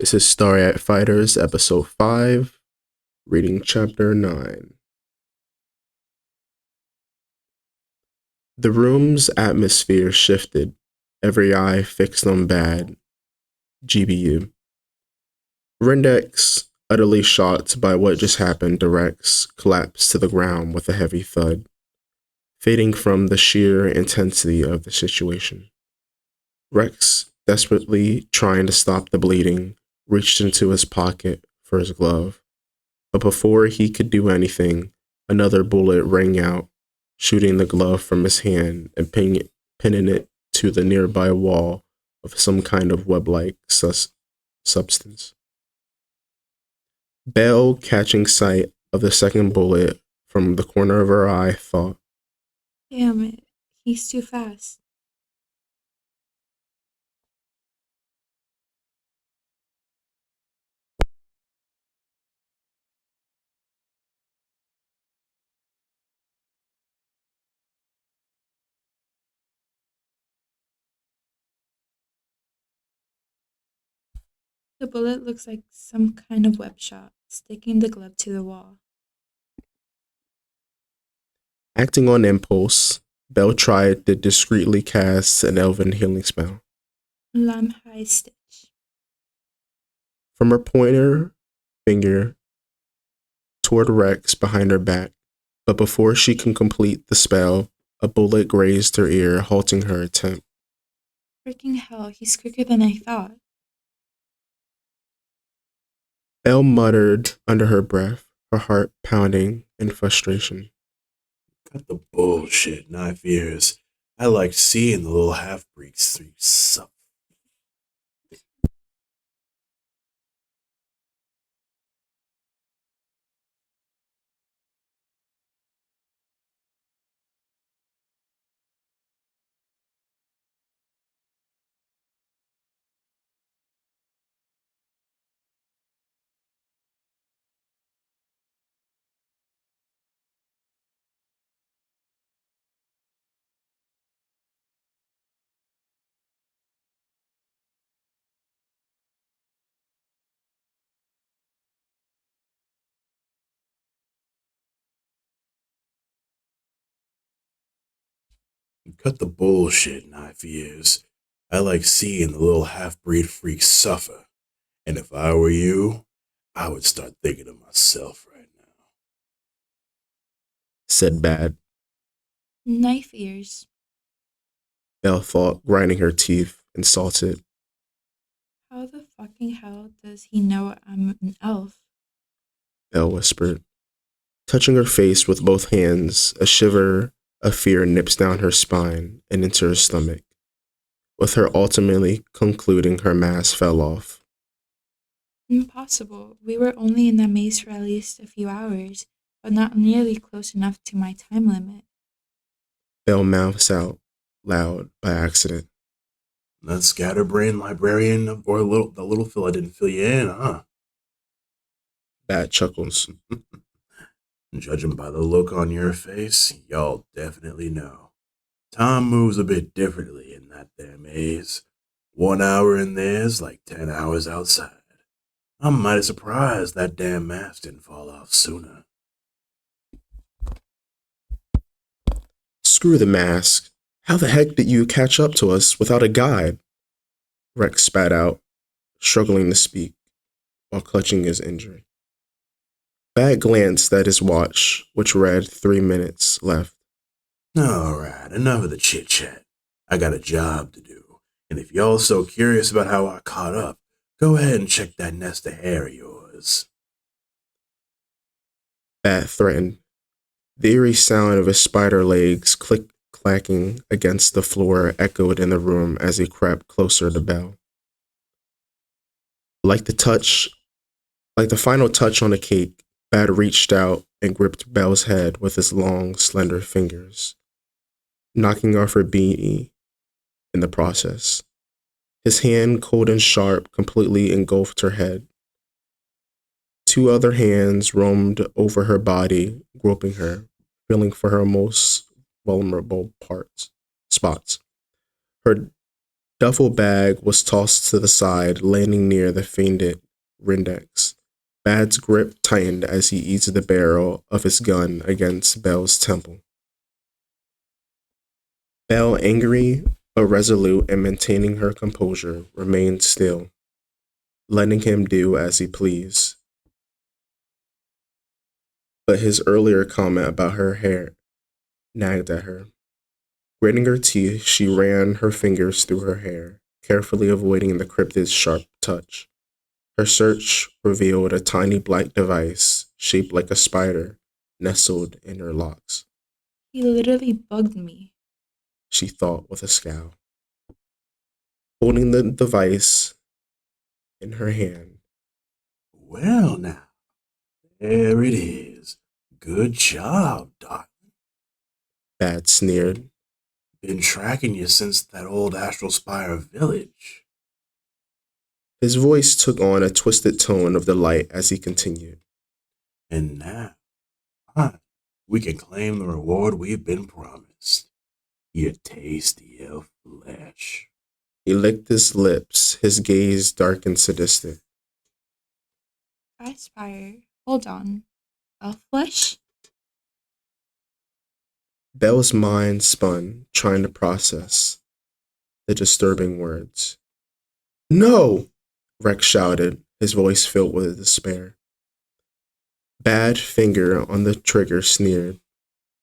This is Starry Eyed Fighters, Episode 5, reading Chapter 9. The room's atmosphere shifted, every eye fixed on Bad, GBU. Rendex, utterly shocked by what just happened to Rex, collapsed to the ground with a heavy thud, fading from the sheer intensity of the situation. Rex, desperately trying to stop the bleeding, reached into his pocket for his glove. But before he could do anything, another bullet rang out, shooting the glove from his hand and pinning it to the nearby wall of some kind of web-like substance. Belle, catching sight of the second bullet from the corner of her eye, thought, Damn it, he's too fast. The bullet looks like some kind of web shot, sticking the glove to the wall. acting on impulse, Belle tried to discreetly cast an elven healing spell. Lamb high stitch. From her pointer finger toward Rex behind her back, but before she can complete the spell, a bullet grazed her ear, halting her attempt. Freaking hell, he's quicker than I thought. Elle muttered under her breath, her heart pounding in frustration. Cut the bullshit, knife ears. I like seeing the little half-breeds through suck. Cut the bullshit, knife ears. I like seeing the little half-breed freaks suffer. And if I were you, I would start thinking to myself right now. Said Bad. Knife ears. Belle thought, grinding her teeth, insulted. How the fucking hell does he know I'm an elf? Belle whispered. Touching her face with both hands, a shiver of fear nips down her spine and into her stomach. With her ultimately concluding, her mask fell off. Impossible. We were only in that maze for at least a few hours, but not nearly close enough to my time limit. Belle mouths out loud by accident. That scatterbrain librarian or the little fella didn't fill you in, huh? Bad chuckles. Judging by the look on your face, y'all definitely know. Time moves a bit differently in that there maze. 1 hour in there's like 10 hours outside. I'm mighty surprised that damn mask didn't fall off sooner. Screw the mask. How the heck did you catch up to us without a guide? Rex spat out, struggling to speak, while clutching his injury. Bad glanced at his watch, which read 3 minutes left. Alright, enough of the chit-chat. I got a job to do, and if y'all so curious about how I caught up, go ahead and check that nest of hair of yours. Bat threatened. The eerie sound of his spider legs click-clacking against the floor echoed in the room as he crept closer to Belle. Like the final touch on a cake, Bat reached out and gripped Belle's head with his long, slender fingers, knocking off her beanie in the process. His hand, cold and sharp, completely engulfed her head. 2 other hands roamed over her body, groping her, feeling for her most vulnerable spots. Her Duffel bag was tossed to the side, landing near the fainted Rendex. Bad's grip tightened as he eased the barrel of his gun against Belle's temple. Belle, angry but resolute and maintaining her composure, remained still, letting him do as he pleased. But his earlier comment about her hair nagged at her. Gritting her teeth, she ran her fingers through her hair, carefully avoiding the cryptid's sharp touch. Her search revealed a tiny black device shaped like a spider nestled in her locks. He literally bugged me. She thought with a scowl. Holding the device in her hand, Well, now, there it is. Good job, Doc. Bad sneered. Been tracking you since that old Astral Spire village. His voice took on a twisted tone of delight as he continued. And now, we can claim the reward we've been promised. Your tasty elf flesh. He licked his lips, his gaze dark and sadistic. I aspire. Hold on. Elf flesh? Belle's mind spun, trying to process the disturbing words. No! Rex shouted, his voice filled with despair. Bad finger on the trigger sneered.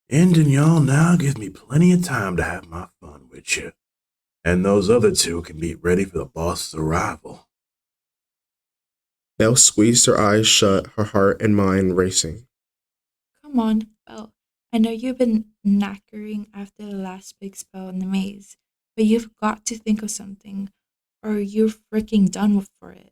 Ending y'all now gives me plenty of time to have my fun with you. And those other two can be ready for the boss's arrival. Belle squeezed her eyes shut, her heart and mind racing. Come on, Belle. I know you've been knackering after the last big spell in the maze, but you've got to think of something, or you're freaking done for it.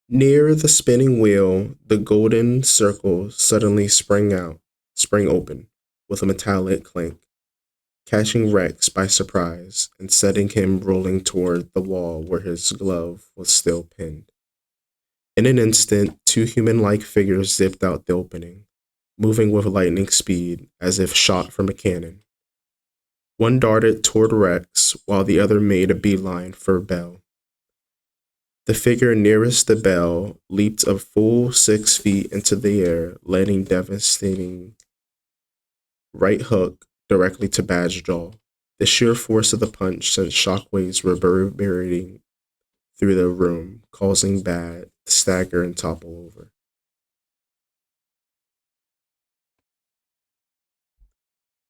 Near the spinning wheel, the golden circle suddenly sprang open, with a metallic clink, catching Rex by surprise and setting him rolling toward the wall where his glove was still pinned. In an instant, two human-like figures zipped out the opening, moving with lightning speed as if shot from a cannon. One darted toward Rex, while the other made a beeline for Belle. The figure nearest the Belle leaped a full 6 feet into the air, landing devastating right hook directly to Bad's jaw. The sheer force of the punch sent shockwaves reverberating through the room, causing Bad to stagger and topple over.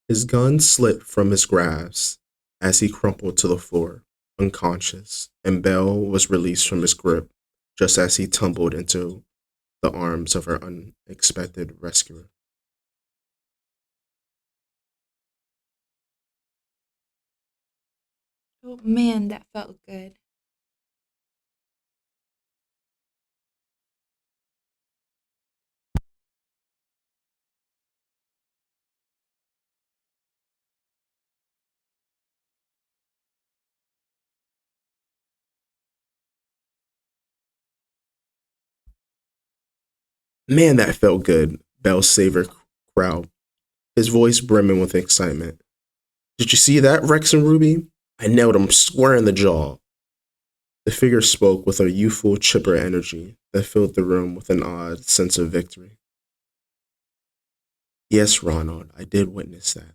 His gun slipped from his grasp as he crumpled to the floor, unconscious, and Belle was released from his grip just as he tumbled into the arms of her unexpected rescuer. Oh man, that felt good. Man, that felt good, Belle Saver crowd, his voice brimming with excitement. Did you see that, Rex and Ruby? I nailed him square in the jaw. The figure spoke with a youthful, chipper energy that filled the room with an odd sense of victory. Yes, Ronald, I did witness that,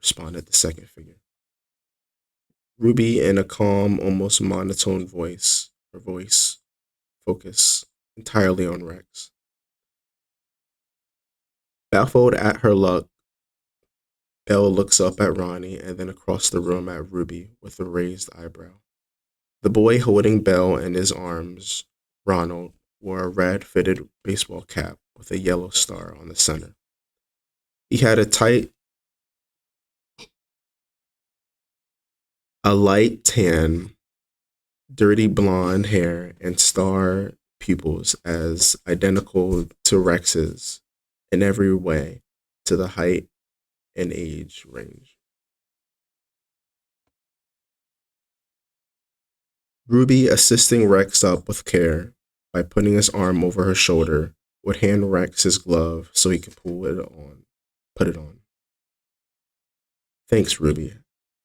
responded the second figure. Ruby, in a calm, almost monotone voice, her voice focused entirely on Rex. Baffled at her luck, Belle looks up at Ronnie and then across the room at Ruby with a raised eyebrow. The boy holding Belle in his arms, Ronald, wore a red fitted baseball cap with a yellow star on the center. He had a light tan, dirty blonde hair and star pupils as identical to Rex's in every way to the height and age range. Ruby, assisting Rex up with care by putting his arm over her shoulder, would hand Rex his glove so he could put it on. Thanks, Ruby.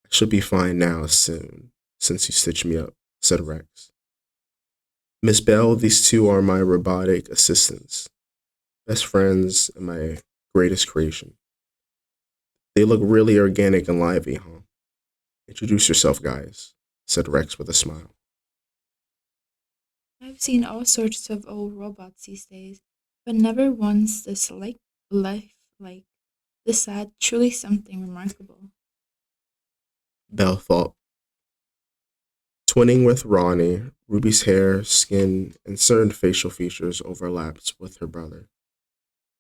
I Should be fine now soon, since you stitched me up, said Rex. Miss Bell, these two are my robotic assistants, best friends, and my greatest creation. They look really organic and lively, huh? Introduce yourself, guys, said Rex with a smile. I've seen all sorts of old robots these days, but never once this life like this had truly something remarkable. Belle thought. Twinning with Ronnie, Ruby's hair, skin, and certain facial features overlapped with her brother.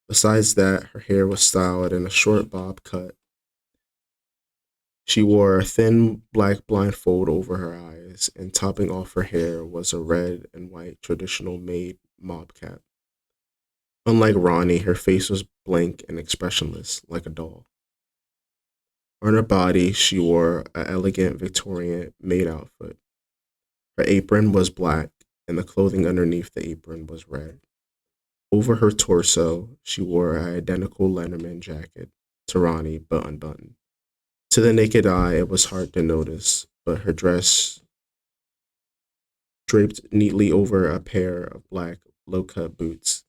Besides that, her hair was styled in a short bob cut. She wore a thin black blindfold over her eyes, and topping off her hair was a red and white traditional made mob cap. Unlike Ronnie, her face was blank and expressionless, like a doll. On her body, she wore an elegant Victorian maid outfit. Her apron was black, and the clothing underneath the apron was red. Over her torso, she wore an identical Letterman jacket to Ronnie, but unbuttoned. To the naked eye, it was hard to notice, but her dress draped neatly over a pair of black low cut boots.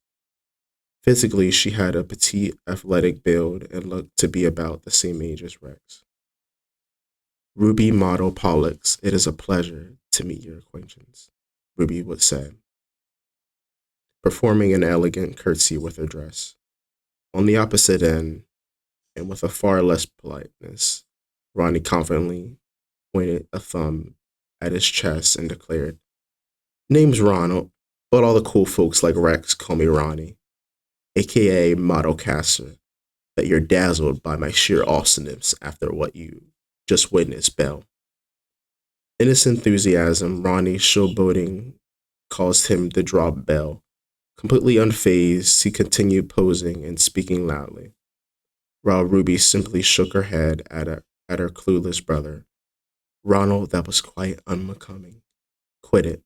Physically, she had a petite, athletic build and looked to be about the same age as Rex. Ruby Model Pollux, it is a pleasure to meet your acquaintance, Ruby would say, performing an elegant curtsy with her dress. On the opposite end, and with a far less politeness, Ronnie confidently pointed a thumb at his chest and declared, Name's Ronald, but all the cool folks like Rex call me Ronnie, aka Model Caster, that you're dazzled by my sheer awesomeness after what you just witnessed, Belle. In his enthusiasm, Ronnie's showboating caused him to drop Belle. Completely unfazed, he continued posing and speaking loudly, while Ruby simply shook her head at her clueless brother. Ronald, that was quite unbecoming. Quit it,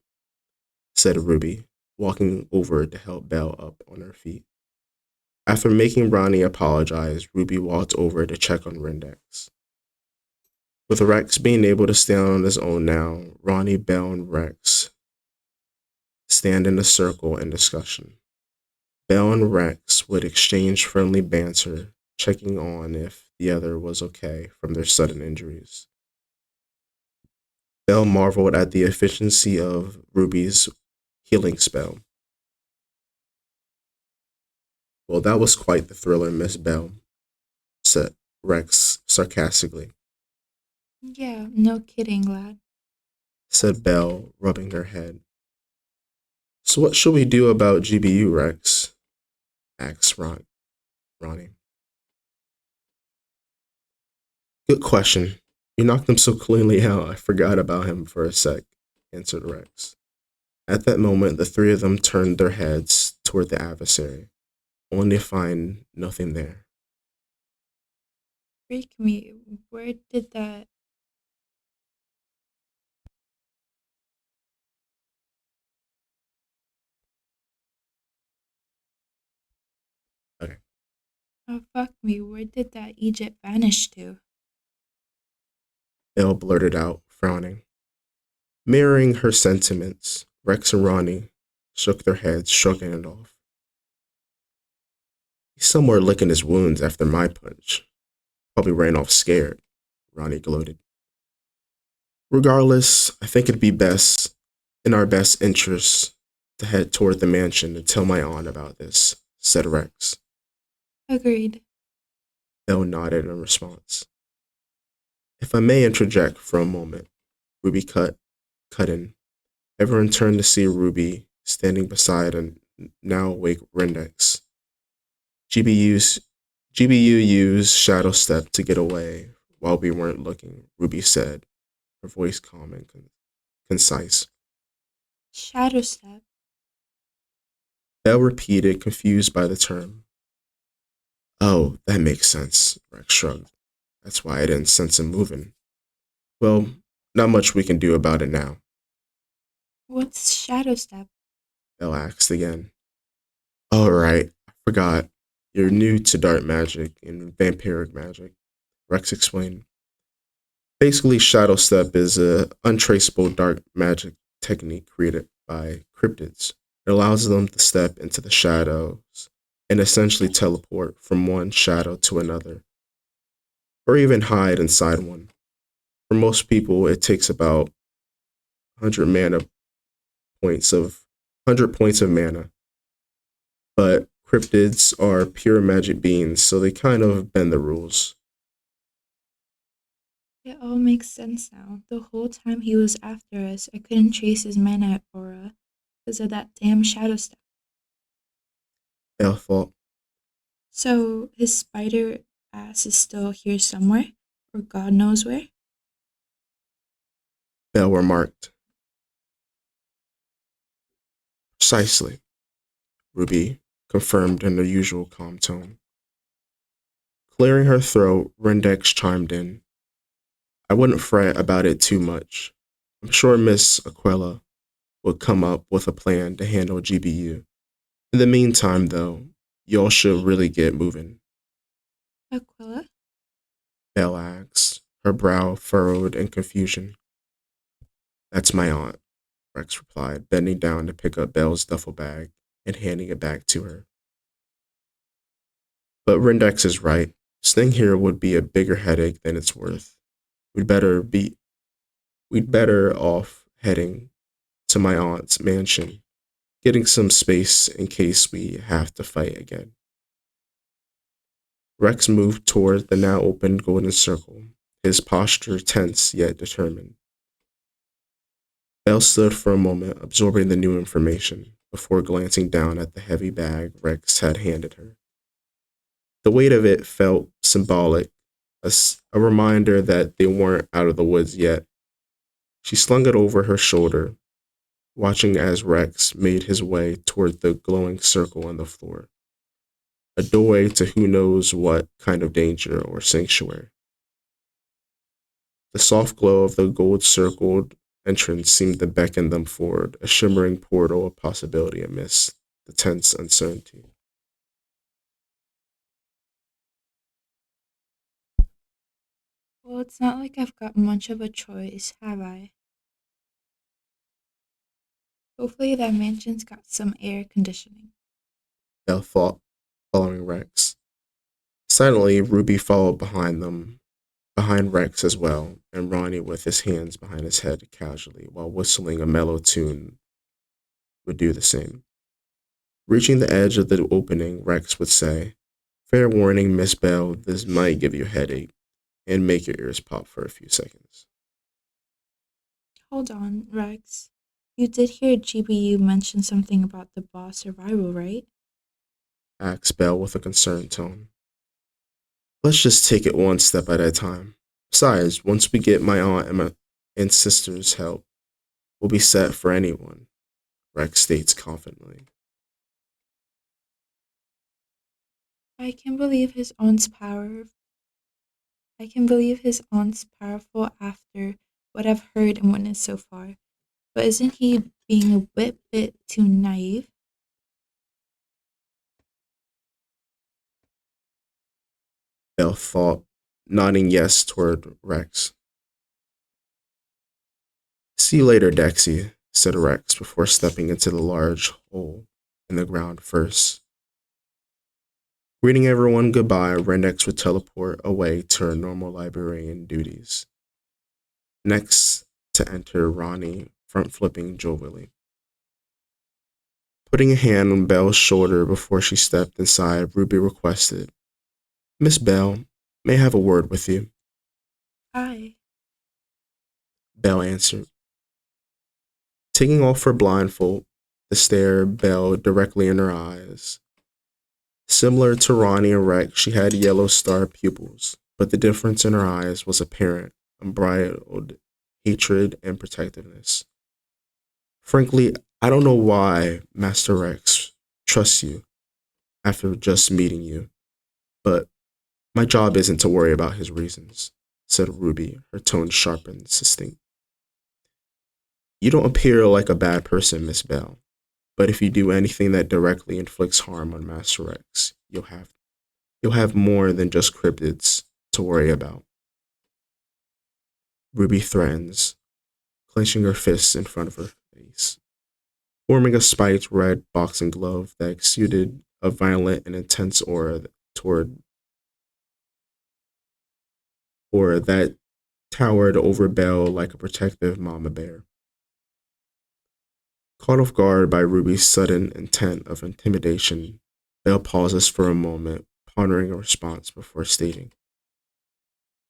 said Ruby, walking over to help Belle up on her feet. After making Ronnie apologize, Ruby walked over to check on Rendex. With Rex being able to stand on his own now, Ronnie, Belle, and Rex stand in a circle in discussion. Belle and Rex would exchange friendly banter, checking on if the other was okay from their sudden injuries. Belle marveled at the efficiency of Ruby's healing spell. Well, that was quite the thriller, Miss Belle, said Rex sarcastically, Yeah, no kidding, lad. said Belle, rubbing her head. So what should we do about GBU, Rex? Asked Ronnie. Good question. You knocked him so cleanly out, I forgot about him for a sec, answered Rex. At that moment, the three of them turned their heads toward the adversary, only to find nothing there. Freak me. Where did that? Okay. Oh, fuck me. Where did that Egypt vanish to? Belle blurted out, frowning. Mirroring her sentiments, Rex and Ronnie shook their heads, shrugging it off. He's somewhere licking his wounds after my punch. Probably ran off scared, Ronnie gloated. Regardless, I think it'd be best, in our best interests, to head toward the mansion and tell my aunt about this, said Rex. Agreed. Belle nodded in response. If I may interject for a moment, Ruby cut in. Everyone turned to see Ruby standing beside a now awake Rendex. GBU's GBU used Shadow Step to get away while we weren't looking, Ruby said, her voice calm and concise. Shadow step. Belle repeated, confused by the term. Oh, that makes sense, Rex shrugged. That's why I didn't sense him moving. Well, not much we can do about it now, What's shadow step? Belle asked again. All right, I forgot. You're new to dark magic and vampiric magic, Rex explained. Basically, Shadow Step is a untraceable dark magic technique created by cryptids. It allows them to step into the shadows and essentially teleport from one shadow to another, or even hide inside one. For most people, it takes about 100 mana points of 100 points of mana, but cryptids are pure magic beings, so they kind of bend the rules. It all makes sense now. The whole time he was after us, I couldn't trace his mana aura because of that damn shadow stuff. Bell thought. So his spider ass is still here somewhere, or God knows where? Bell remarked. Precisely, Ruby confirmed in her usual calm tone. Clearing her throat, Rendex chimed in. I wouldn't fret about it too much. I'm sure Miss Aquila would come up with a plan to handle GBU. In the meantime, though, y'all should really get moving, Aquila? Belle asked, her brow furrowed in confusion. That's my aunt, Rex replied, bending down to pick up Belle's duffel bag and handing it back to her. But Rendex is right. Staying here would be a bigger headache than it's worth. We'd better be we'd better off heading to my aunt's mansion, getting some space in case we have to fight again. Rex moved toward the now open golden circle, his posture tense yet determined. Belle stood for a moment, absorbing the new information, before glancing down at the heavy bag Rex had handed her. The weight of it felt symbolic, a reminder that they weren't out of the woods yet. She slung it over her shoulder, watching as Rex made his way toward the glowing circle on the floor, a doorway to who knows what kind of danger or sanctuary. The soft glow of the gold circled entrance seemed to beckon them forward, a shimmering portal of possibility amidst the tense uncertainty. Well, it's not like I've got much of a choice, have I? Hopefully that mansion's got some air conditioning. Belle thought, following Rex. Silently, Ruby followed behind them, behind Rex as well, and Ronnie with his hands behind his head casually while whistling a mellow tune would do the same. Reaching the edge of the opening, Rex would say, Fair warning, Miss Belle, this might give you a headache and make your ears pop for a few seconds. Hold on, Rex. You did hear GBU mention something about the boss survival, right? Asked Belle with a concerned tone. Let's just take it one step at a time. Besides, once we get my aunt and sister's help, we'll be set for anyone, Rex states confidently. I can believe his aunt's power. I can believe his aunt's powerful after what I've heard and witnessed so far. But isn't he being a bit too naive? Belle thought, nodding yes toward Rex. See you later, Dexy, said Rex before stepping into the large hole in the ground first. Greeting everyone goodbye, Rendex would teleport away to her normal librarian duties. Next to enter Ronnie, front flipping jovially. Putting a hand on Belle's shoulder before she stepped inside, Ruby requested, Miss Belle, may I have a word with you? Aye. Belle answered. Taking off her blindfold, to stare Belle directly in her eyes. Similar to Ronnie and Rex, she had yellow star pupils, but the difference in her eyes was apparent, unbridled hatred and protectiveness. Frankly, I don't know why Master Rex trusts you after just meeting you, but my job isn't to worry about his reasons, said Ruby, her tone sharp and distinct. You don't appear like a bad person, Miss Belle, but if you do anything that directly inflicts harm on Master X, you'll have more than just cryptids to worry about. Ruby threatens, clenching her fists in front of her face, forming a spiked red boxing glove that exuded a violent and intense toward aura that towered over Belle like a protective mama bear. Caught off guard by Ruby's sudden intent of intimidation, Belle pauses for a moment, pondering a response before stating,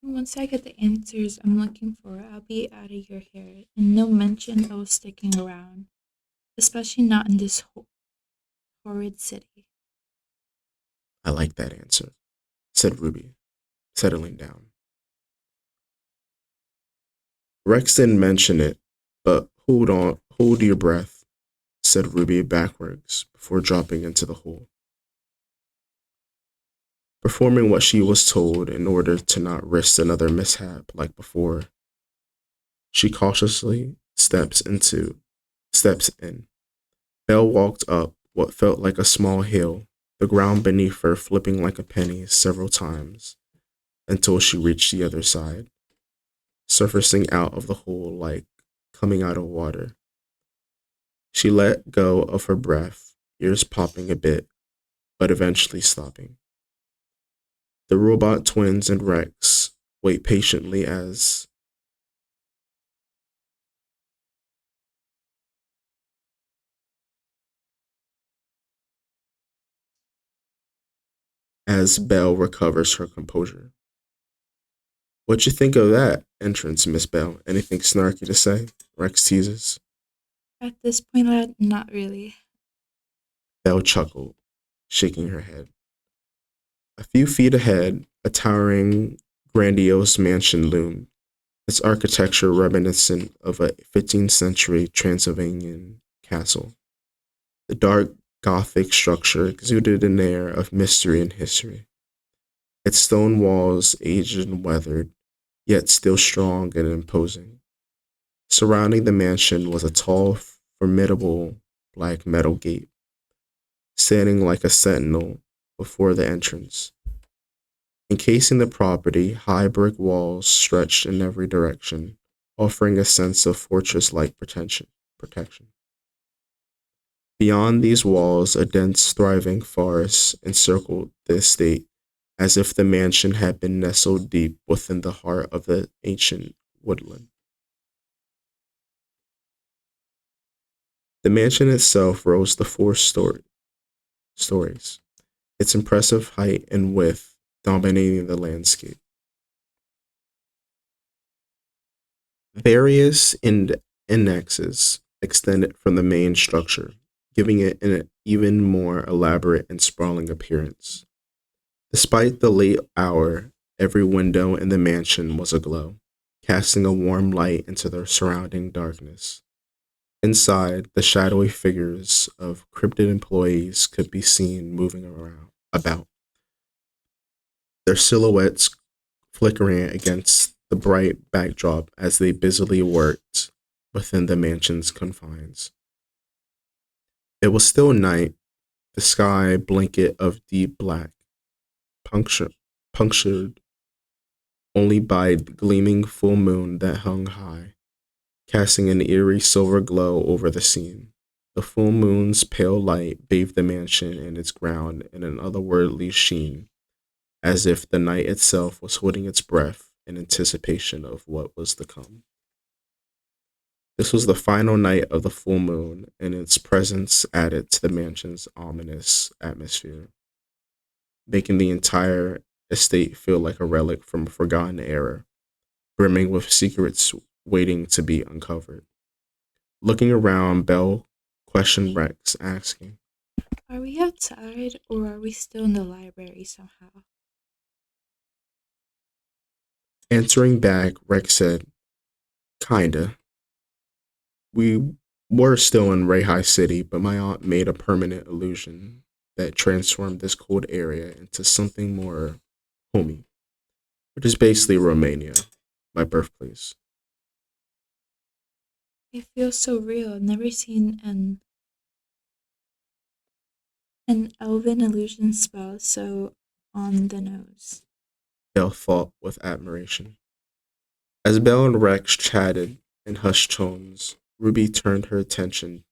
Once I get the answers I'm looking for, I'll be out of your hair, and no mention of sticking around, especially not in this horrid city. I like that answer, said Ruby, settling down. Rex didn't mention it, but hold your breath, said Ruby backwards before dropping into the hole, performing what she was told in order to not risk another mishap like before. She cautiously steps in. Belle walked up what felt like a small hill, the ground beneath her flipping like a penny several times until she reached the other side, surfacing out of the hole like coming out of water. She let go of her breath, ears popping a bit, but eventually stopping. The robot twins and Rex wait patiently as Belle recovers her composure. What you think of that entrance, Miss Belle? Anything snarky to say? Rex teases. At this point, not really. Belle chuckled, shaking her head. A few feet ahead, a towering, grandiose mansion loomed, its architecture reminiscent of a 15th century Transylvanian castle. The dark Gothic structure exuded an air of mystery and history. Its stone walls, aged and weathered, yet still strong and imposing. Surrounding the mansion was a tall, formidable black metal gate, standing like a sentinel before the entrance. Encasing the property, high brick walls stretched in every direction, offering a sense of fortress like protection. Beyond these walls, a dense, thriving forest encircled the estate, as if the mansion had been nestled deep within the heart of the ancient woodland. The mansion itself rose to stories, its impressive height and width dominating the landscape. Various annexes extended from the main structure, giving it an even more elaborate and sprawling appearance. Despite the late hour, every window in the mansion was aglow, casting a warm light into the surrounding darkness. Inside, the shadowy figures of cryptid employees could be seen moving about, their silhouettes flickering against the bright backdrop as they busily worked within the mansion's confines. It was still night, the sky blanket of deep black, punctured only by the gleaming full moon that hung high, casting an eerie silver glow over the scene. The full moon's pale light bathed the mansion and its ground in an otherworldly sheen, as if the night itself was holding its breath in anticipation of what was to come. This was the final night of the full moon, and its presence added to the mansion's ominous atmosphere, making the entire estate feel like a relic from a forgotten era, brimming with secrets waiting to be uncovered. Looking around, Belle questioned Rex, asking, Are we outside or are we still in the library somehow? answering back, Rex said, Kinda. We were still in Rayhai City, but my aunt made a permanent illusion that transformed this cold area into something more homey, which is basically Romania, my birthplace. It feels so real. I've never seen an elven illusion spell so on the nose. Belle thought with admiration. As Belle and Rex chatted in hushed tones, Ruby turned her attention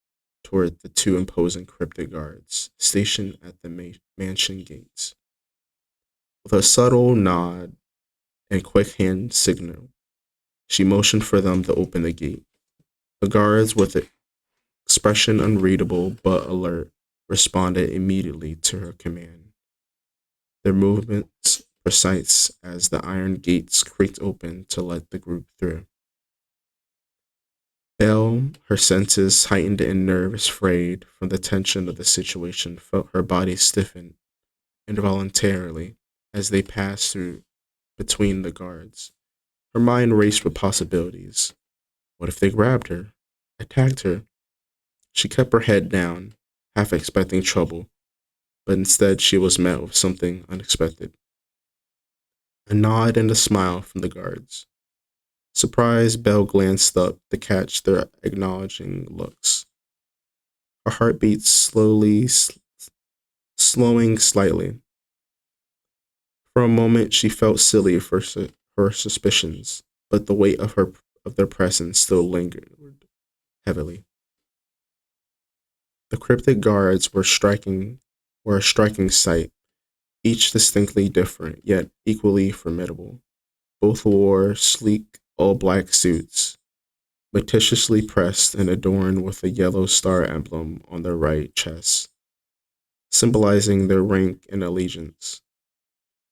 toward the two imposing cryptic guards stationed at the mansion gates. With a subtle nod and quick hand signal, she motioned for them to open the gate. The guards, with an expression unreadable but alert, responded immediately to her command, their movements precise as the iron gates creaked open to let the group through. Belle, her senses heightened and nerves frayed from the tension of the situation, felt her body stiffen involuntarily as they passed through between the guards. Her mind raced with possibilities. What if they grabbed her, attacked her? She kept her head down, half expecting trouble, but instead she was met with something unexpected. A nod and a smile from the guards. Surprised, Belle glanced up to catch their acknowledging looks. Her heartbeat slowing slightly. For a moment, she felt silly for her suspicions, but the weight of their presence still lingered heavily. The cryptic guards were a striking sight, each distinctly different, yet equally formidable. Both wore sleek, all-black suits, meticulously pressed and adorned with a yellow star emblem on their right chests, symbolizing their rank and allegiance.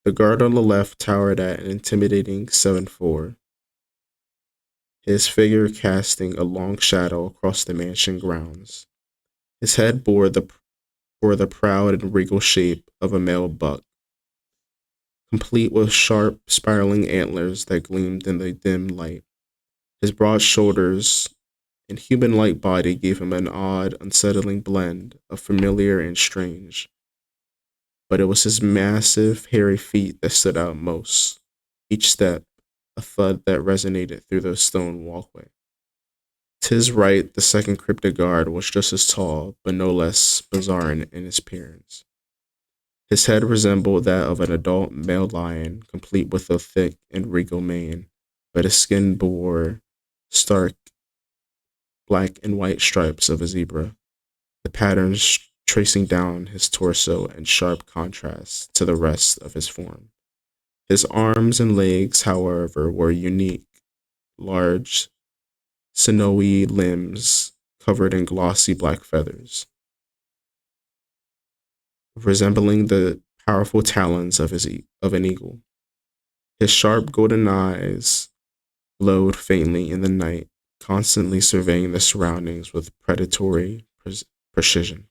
The guard on the left towered at an intimidating 7'4", his figure casting a long shadow across the mansion grounds. His head bore the proud and regal shape of a male buck, complete with sharp, spiraling antlers that gleamed in the dim light. His broad shoulders and human-like body gave him an odd, unsettling blend of familiar and strange. But it was his massive, hairy feet that stood out most, each step a thud that resonated through the stone walkway. To his right, the second cryptic guard was just as tall, but no less bizarre in his appearance. His head resembled that of an adult male lion, complete with a thick and regal mane, but his skin bore stark black and white stripes of a zebra, the patterns tracing down his torso in sharp contrast to the rest of his form. His arms and legs, however, were unique, large, sinewy limbs covered in glossy black feathers, resembling the powerful talons of an eagle. His sharp golden eyes glowed faintly in the night, constantly surveying the surroundings with predatory precision.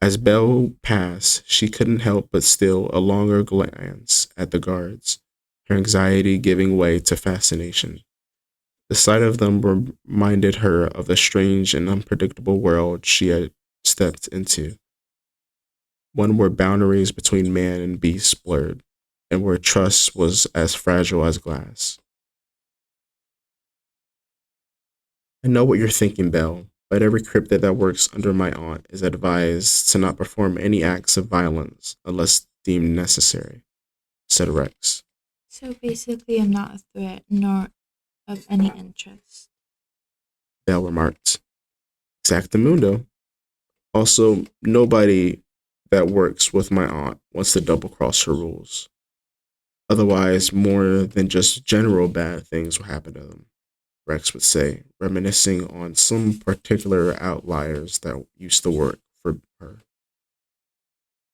As Belle passed, she couldn't help but steal a longer glance at the guards, her anxiety giving way to fascination. The sight of them reminded her of the strange and unpredictable world she had stepped into, one where boundaries between man and beast blurred, and where trust was as fragile as glass. I know what you're thinking, Belle, but every cryptid that works under my aunt is advised to not perform any acts of violence unless deemed necessary, said Rex. So basically, I'm not a threat nor of any interest. Belle remarked. Exactamundo. Also, nobody that works with my aunt wants to double cross her rules. Otherwise, more than just general bad things will happen to them, Rex would say, reminiscing on some particular outliers that used to work for her.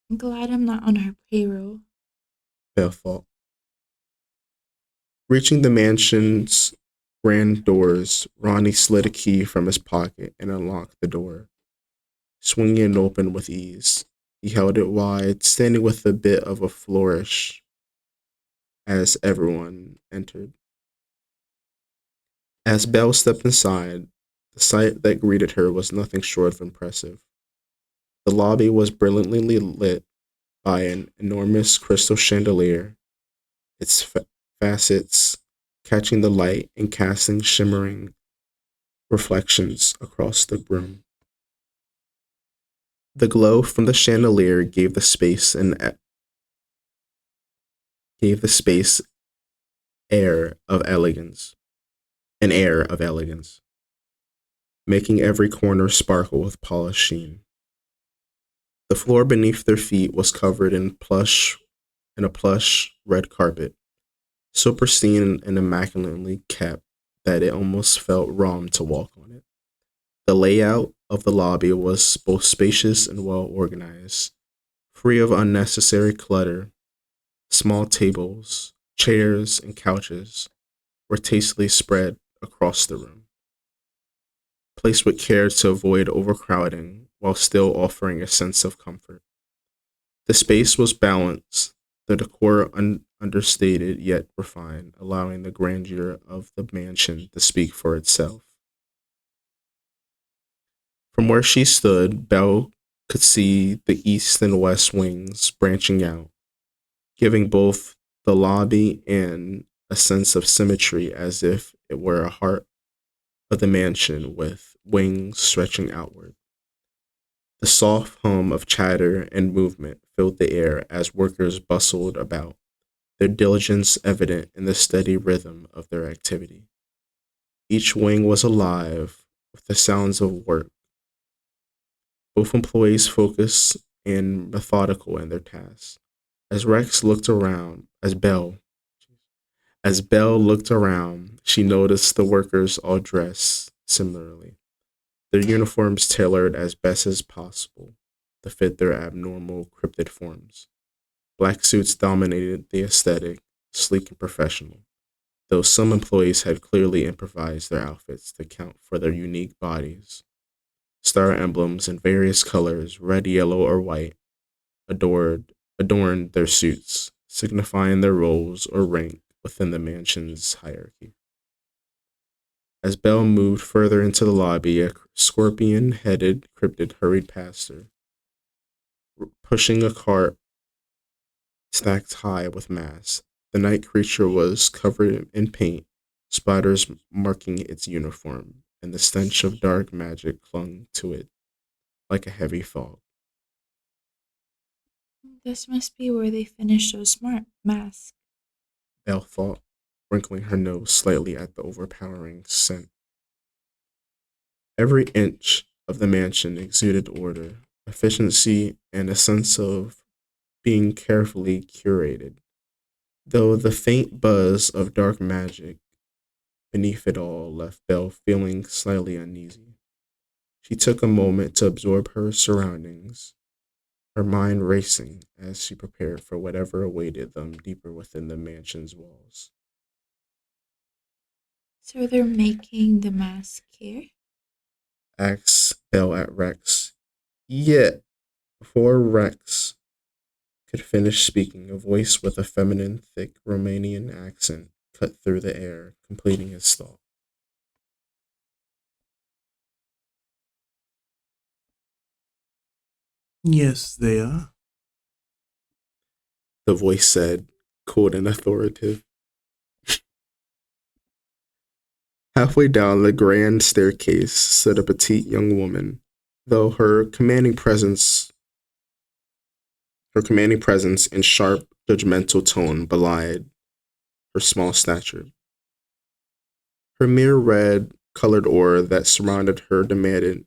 I'm glad I'm not on her payroll. Belle thought. Reaching the mansion's grand doors, Ronnie slid a key from his pocket and unlocked the door, swinging it open with ease. He held it wide, standing with a bit of a flourish as everyone entered. As Belle stepped inside, the sight that greeted her was nothing short of impressive. The lobby was brilliantly lit by an enormous crystal chandelier, its facets catching the light and casting shimmering reflections across the room. The glow from the chandelier gave the space air of elegance, an air of elegance, making every corner sparkle with polished sheen. The floor beneath their feet was covered in a plush red carpet, so pristine and immaculately kept that it almost felt wrong to walk on it. The layout of the lobby was both spacious and well organized, free of unnecessary clutter. Small tables, chairs, and couches were tastefully spread across the room, placed with care to avoid overcrowding while still offering a sense of comfort. The space was balanced, the decor understated yet refined, allowing the grandeur of the mansion to speak for itself. From where she stood, Belle could see the east and west wings branching out, giving both the lobby and a sense of symmetry as if it were a heart of the mansion with wings stretching outward. The soft hum of chatter and movement filled the air as workers bustled about, their diligence evident in the steady rhythm of their activity. Each wing was alive with the sounds of work, both employees focused and methodical in their tasks. As Rex looked around, as Belle looked around, she noticed the workers all dressed similarly, their uniforms tailored as best as possible to fit their abnormal cryptid forms. Black suits dominated the aesthetic, sleek and professional, though some employees had clearly improvised their outfits to account for their unique bodies. Star emblems in various colors, red, yellow, or white, adorned their suits, signifying their roles or rank within the mansion's hierarchy. As Belle moved further into the lobby, a scorpion headed cryptid hurried past her, pushing a cart stacked high with mass. The night creature was covered in paint, splatters marking its uniform, and the stench of dark magic clung to it like a heavy fog. This must be where they finished those smart masks. Belle thought, wrinkling her nose slightly at the overpowering scent. Every inch of the mansion exuded order, efficiency, and a sense of being carefully curated, though the faint buzz of dark magic beneath it all left Belle feeling slightly uneasy. She took a moment to absorb her surroundings, her mind racing as she prepared for whatever awaited them deeper within the mansion's walls. So they're making the mask here? Asked Belle at Rex. Yet, before Rex could finish speaking, a voice with a feminine, thick Romanian accent cut through the air, completing his thought. Yes, they are. The voice said, cold and authoritative. Halfway down the grand staircase stood a petite young woman, though her commanding presence and sharp, judgmental tone belied her small stature. Her mere red colored aura that surrounded her demanded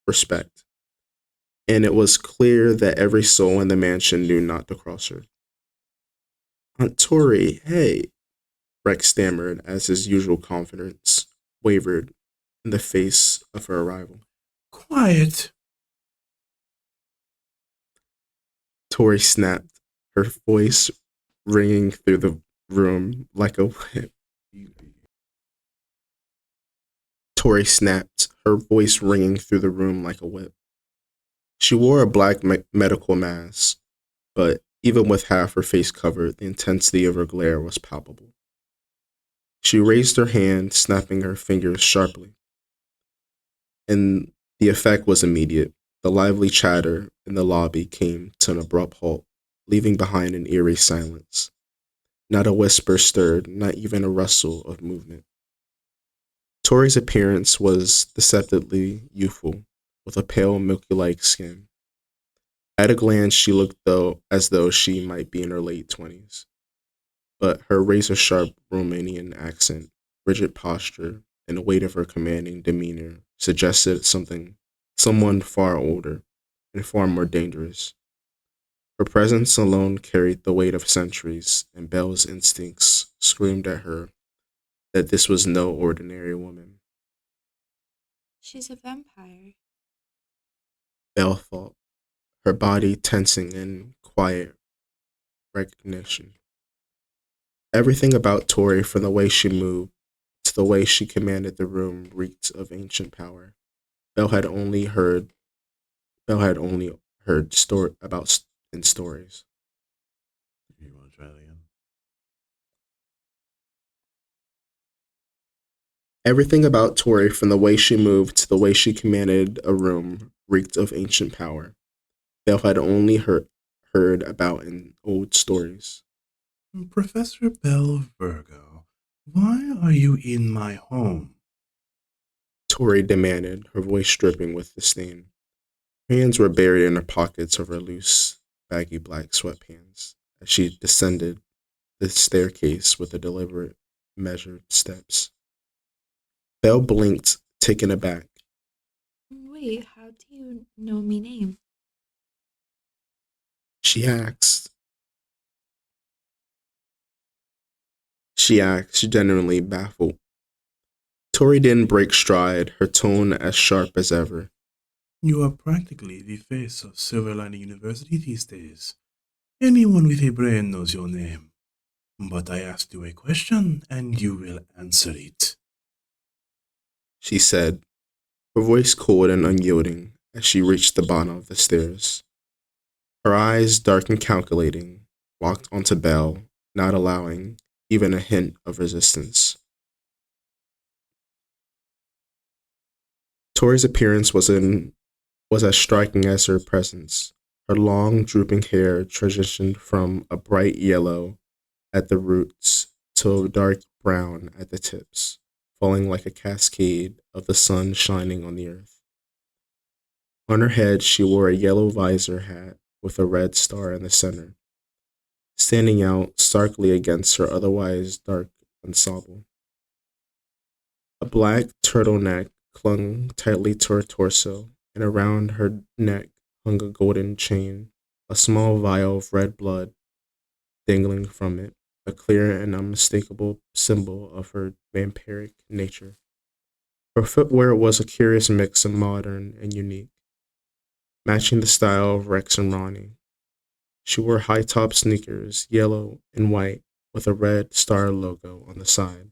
respect, and it was clear that every soul in the mansion knew not to cross her. Aunt Tori, hey, Rex stammered as his usual confidence wavered in the face of her arrival. Quiet. Tori snapped, her voice ringing through the room like a whip. Tori snapped, her voice ringing through the room like a whip. She wore a black medical mask, but even with half her face covered, the intensity of her glare was palpable. She raised her hand, snapping her fingers sharply, and the effect was immediate. The lively chatter in the lobby came to an abrupt halt, leaving behind an eerie silence. Not a whisper stirred, not even a rustle of movement. Tori's appearance was deceptively youthful, with a pale, milky-like skin. At a glance, she looked as though she might be in her late 20s. but her razor-sharp Romanian accent, rigid posture, and the weight of her commanding demeanor suggested someone far older and far more dangerous. Her presence alone carried the weight of centuries, and Belle's instincts screamed at her that this was no ordinary woman. She's a vampire. Belle thought, her body tensing in quiet recognition. Everything about Tori, from the way she moved to the way she commanded the room, reeked of ancient power. Belle had only heard Belle had only heard in stories. You want to try that again? Everything about Tori, from the way she moved to the way she commanded a room, reeked of ancient power. Belle had only heard about in old stories. Professor Bell Virgo, why are you in my home? Tori demanded, her voice dripping with disdain. Her hands were buried in the pockets of her loose, baggy black sweatpants as she descended the staircase with the deliberate, measured steps. Belle blinked, taken aback. Wait, how do you know me name? She asked. She asked, genuinely baffled. Tori didn't break stride, her tone as sharp as ever. You are practically the face of Silver Lining University these days. Anyone with a brain knows your name. But I asked you a question, and you will answer it. She said, her voice cold and unyielding as she reached the bottom of the stairs. Her eyes, dark and calculating, locked onto Belle, not allowing even a hint of resistance. Tori's appearance was as striking as her presence. Her long, drooping hair transitioned from a bright yellow at the roots to a dark brown at the tips, falling like a cascade of the sun shining on the earth. On her head, she wore a yellow visor hat with a red star in the center, standing out starkly against her otherwise dark ensemble. A black turtleneck clung tightly to her torso, and around her neck hung a golden chain, a small vial of red blood dangling from it, a clear and unmistakable symbol of her vampiric nature. Her footwear was a curious mix of modern and unique, matching the style of Rex and Ronnie. She wore high top sneakers, yellow and white, with a red star logo on the side.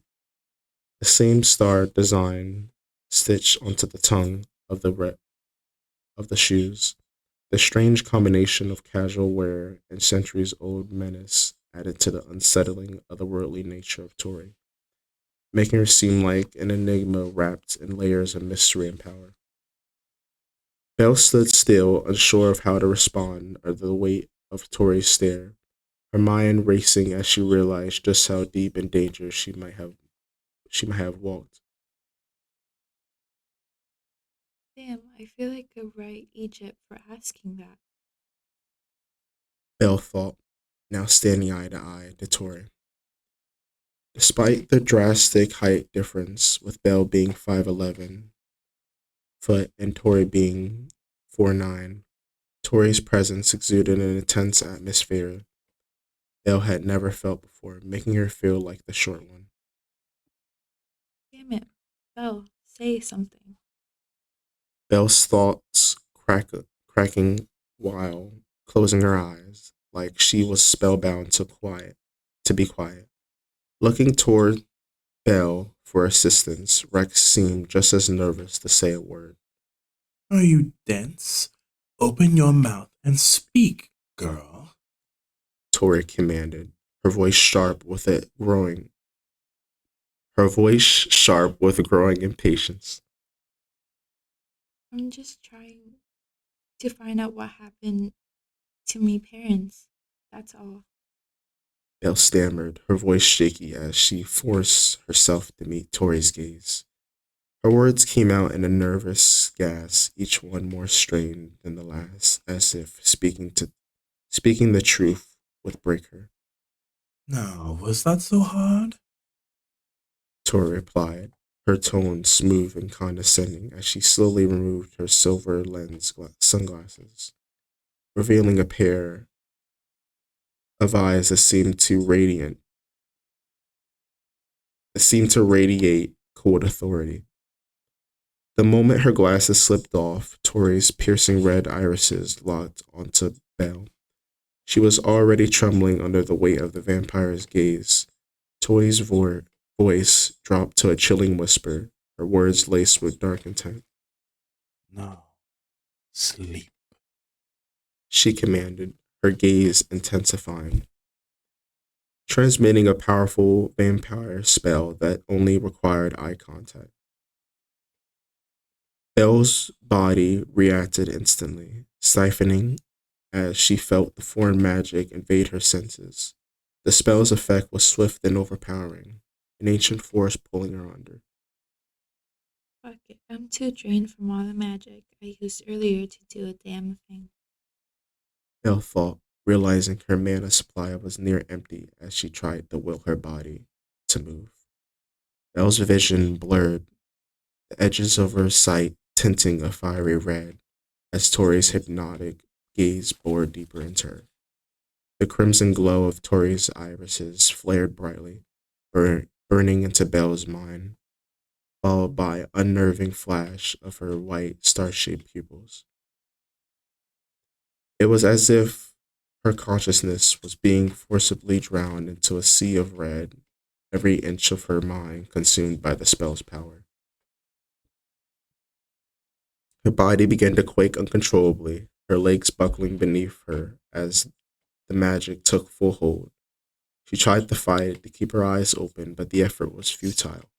The same star design stitched onto the tongue of the shoes. The strange combination of casual wear and centuries old menace added to the unsettling, otherworldly nature of Tori, making her seem like an enigma wrapped in layers of mystery and power. Belle stood still, unsure of how to respond under the weight of Tori's stare, her mind racing as she realized just how deep in danger she might have walked. Damn, I feel like a right Egypt for asking that. Belle thought, now standing eye to eye to Tori. Despite the drastic height difference, with Belle being 5'11" foot and Tori being 4'9", Tori's presence exuded an intense atmosphere Belle had never felt before, making her feel like the short one. Damn it. Belle, say something. Belle's thoughts cracking while closing her eyes, like she was spellbound to be quiet. Looking toward Belle for assistance, Rex seemed just as nervous to say a word. Are you dense? Open your mouth and speak, girl. Tori commanded, her voice sharp with it growing. Her voice sharp with growing impatience. I'm just trying to find out what happened to me parents. That's all. Belle stammered, her voice shaky as she forced herself to meet Tori's gaze. Her words came out in a nervous gasp, each one more strained than the last, as if speaking the truth would break her. Now, was that so hard? Tori replied, her tone smooth and condescending as she slowly removed her silver lens sunglasses, revealing a pair of eyes that seemed to radiate cold authority. The moment her glasses slipped off, Tori's piercing red irises locked onto Belle. She was already trembling under the weight of the vampire's gaze. Tori's voice dropped to a chilling whisper, her words laced with dark intent. No. Sleep. She commanded, her gaze intensifying, transmitting a powerful vampire spell that only required eye contact. Belle's body reacted instantly, siphoning as she felt the foreign magic invade her senses. The spell's effect was swift and overpowering, an ancient force pulling her under. Fuck it, I'm too drained from all the magic I used earlier to do a damn thing. Belle thought, realizing her mana supply was near empty as she tried to will her body to move. Belle's vision blurred, the edges of her sight tinting a fiery red as Tori's hypnotic gaze bored deeper into her. The crimson glow of Tori's irises flared brightly, burning into Belle's mind, followed by an unnerving flash of her white, star-shaped pupils. It was as if her consciousness was being forcibly drowned into a sea of red, every inch of her mind consumed by the spell's power. Her body began to quake uncontrollably, her legs buckling beneath her as the magic took full hold. She tried to fight to keep her eyes open, but the effort was futile.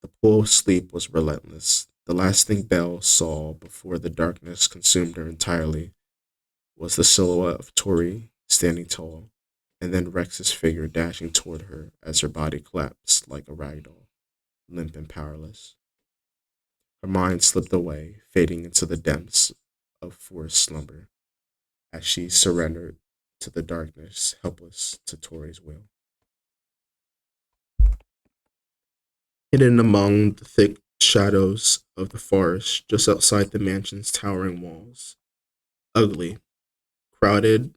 The pull of sleep was relentless. The last thing Belle saw before the darkness consumed her entirely was the silhouette of Tori standing tall, and then Rex's figure dashing toward her as her body collapsed like a rag doll, limp and powerless. Her mind slipped away, fading into the depths of forced slumber as she surrendered to the darkness, helpless to Tori's will. Hidden among the thick shadows of the forest just outside the mansion's towering walls, ugly, crowded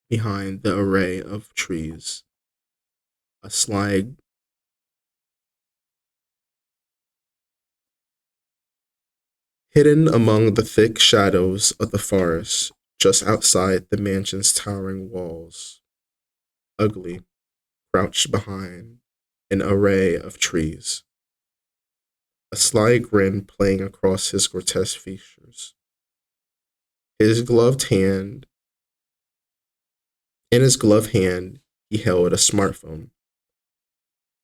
behind the array of trees, a sly hidden among the thick shadows of the forest just outside the mansion's towering walls, ugly, crouched behind an array of trees, a sly grin playing across his grotesque features. His gloved hand, in his gloved hand, he held a smartphone,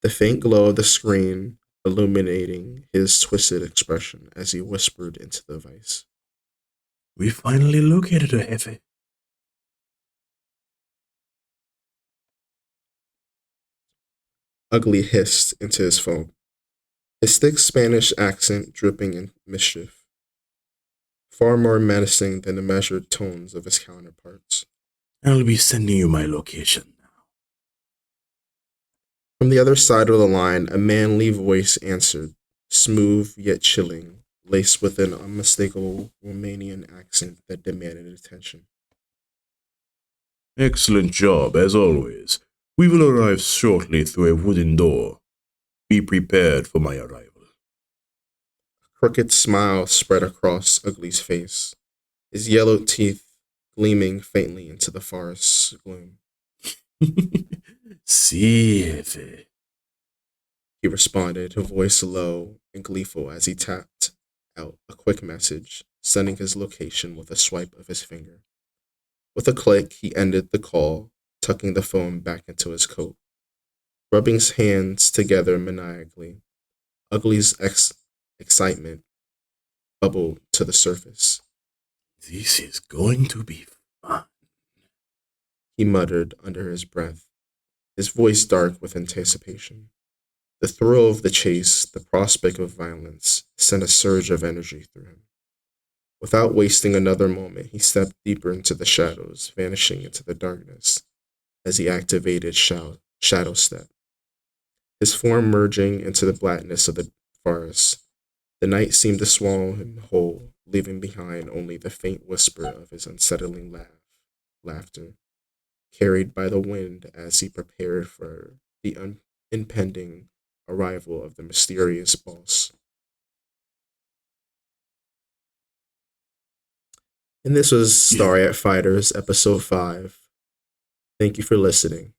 the faint glow of the screen illuminating his twisted expression as he whispered into the device. We finally located her, Jefe. Ugly hissed into his phone, his thick Spanish accent dripping in mischief, far more menacing than the measured tones of his counterparts. I'll be sending you my location now. From the other side of the line, a manly voice answered, smooth yet chilling, laced with an unmistakable Romanian accent that demanded attention. Excellent job, as always. We will arrive shortly through a wooden door. Be prepared for my arrival. A crooked smile spread across Ugly's face, his yellow teeth gleaming faintly into the forest's gloom. See, Jefe. He responded, a voice low and gleeful as he tapped out a quick message, sending his location with a swipe of his finger. With a click, he ended the call, tucking the phone back into his coat. Rubbing his hands together maniacally, Ugly's excitement bubbled to the surface. This is going to be fun. He muttered under his breath, his voice dark with anticipation. The thrill of the chase, the prospect of violence, sent a surge of energy through him. Without wasting another moment, he stepped deeper into the shadows, vanishing into the darkness as he activated Shadow Step. His form merging into the blackness of the forest, the night seemed to swallow him whole, leaving behind only the faint whisper of his unsettling laughter, carried by the wind as he prepared for the impending arrival of the mysterious boss. And this was Starry Eyed Fighters, episode 5. Thank you for listening.